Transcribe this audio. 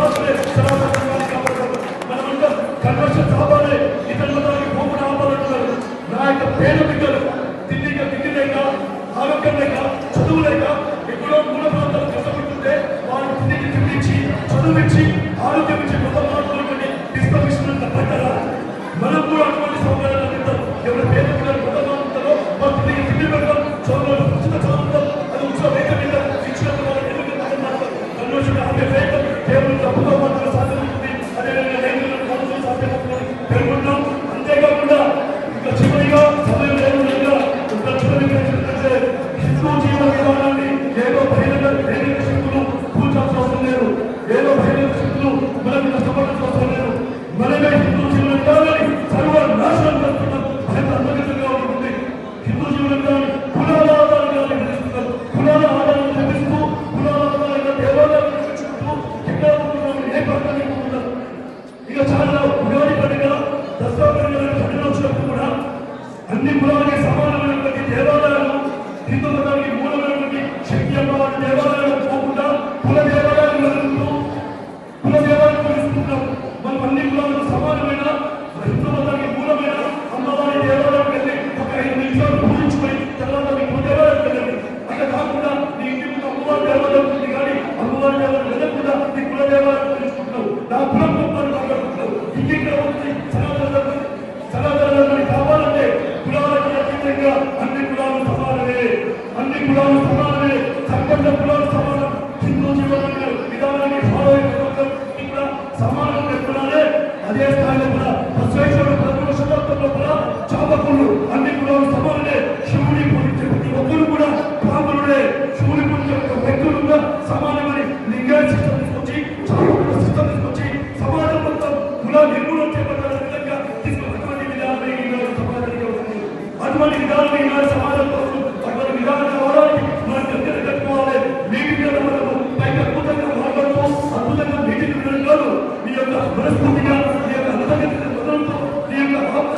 సమాజమే సమాజాన్ని కాపాడాలి. మనమంతా కన్వర్షన్ కావాలి, ఇతర మతానికి పోకుండా ఆపాలంటున్నారు. నా యొక్క పేద బిడ్డలు తిండి లేక, ఆరోగ్యం లేక, చదువు లేక ఎక్కడో మూల ప్రాంతాలు కష్టపడుతుంటే వారికి తిండికి తిండిచ్చి, చదువునిచ్చి, ఆరోగ్యం ఇచ్చి గొప్ప మార్పులు డిస్కమిషన్ తప్పకుండా మనం కూడా అటువంటి సౌకర్యాలు అందిద్దాం. ఎవరి పేద పిల్లలు గొప్ప ఉంటారో వాళ్ళ తిండికి తిండి పెడతాం, చదువులో ఉచిత చదువుతాం. అది ఉచిత వేగం మీద శిక్షణ కన్వర్షన్ ఆపే వేగం కేవలం డబ్బుతో మాత్రమే సాధ్యమవుతుంది. అదేవిధంగా రైతులను కన్వర్షన్ సాధ్యమవుతుందని పేర్కొంటాం. అంతేకాకుండా ఇంకా చివరిగా సమయం లేకుండా ఇంకా చివరిగా ఏంటంటే హిందూ జీవన విధానాన్ని ఏదో బహిరంగ శక్తులు కూర్చాల్సిన అవసరం లేదు. ఏదో బహిరంగ శక్తులు మనకి కష్టపడాల్సిన అవసరం లేదు. మనమే హిందూ జీవన విధానాన్ని సర్వనాశనం చేస్తున్నాం. భయం అంతర్గతంగా ఉంటుంది. హిందూ జీవన విధానాన్ని కులాల ఆధారంగా నిర్ణయిస్తున్నారు. కులాల ఆధారంగా నిర్మిస్తూ కులాల ఆధారంగా దేవాలయాలు నిర్మించుకుంటూ ఇక్కడ ఏ ప్రాంతాన్ని ఉంటున్నారు. ఇక చాలా ఉగాది పండుగ, దసరా పండుగ వచ్చినప్పుడు కూడా అన్ని కులాలకి సమానమైనటువంటి దేవాలయాలు, హిందూ మతానికి మూలమైనటువంటి శక్తి అమ్మవారి దేవాలయాలు పోకుండా కుల దేవాలయాలు వెళ్తూ కుల దేవాలయాలు తెలుసుకుంటాం. మనం అన్ని కులాలకు సమానమైన హిందూ మతానికి మూలమైన అమ్మవారి దేవాలయం వెళ్ళి ఒక 5 నిమిషాలు పూజించుకొని తర్వాత మీ కుల దేవాలయం వెళ్ళండి. అలా కాకుండా నీ ఇంటి ముందు అమ్మవారి దేవాలయం ఉంది కానీ అమ్మవారి దేవాలయం వెళ్ళకుండా నీ కుల దేవాలయం తెలుసుకుంటావు. నా కులం గొప్పని మాట్లాడుకుంటావు. ఇంటికి వచ్చి సనాతనాన్ని కావాలంటే కులాలకు అతీతంగా అన్ని కులాలు సమానమే, అన్ని కులాలు సమానమే, సంపన్న కులాలు సమానం. హిందూ జీవన విధానాన్ని ఫాలో అయిపోతాం. ఇక్కడ సమానం పెట్టుకున్నారే అదే స్థాయిలో కూడా బసవేశ్వరుడు 11వ శతాబ్దంలో కూడా చాపకుళ్ళు అన్ని కులాలు సమానమే. శివుని పూజించే ప్రతి ఒక్కరు కూడా బ్రాహ్మణుడే. శివుని పూజించే వ్యక్తులు కూడా సమానమని లింగాయ సిస్టమ్ తీసుకొచ్చి, చాపకుల సిస్టమ్ తీసుకొచ్చి సమాజం మొత్తం కుల నిర్మూలన చేపట్టాలనే విధంగా తీసుకున్నటువంటి విధానమే ఈనాడు సమాజానికి ఉంది. అటువంటి విధానం ఈనాడు సమాజం కోసం అటువంటి విధానం కావాలని మనం దగ్గర కట్టుకోవాలి. నీటి మీద మనము పైకి అద్భుతంగా మాట్లాడుతూ అద్భుతంగా నీటిని కాదు మీ యొక్క మనస్ఫూర్తి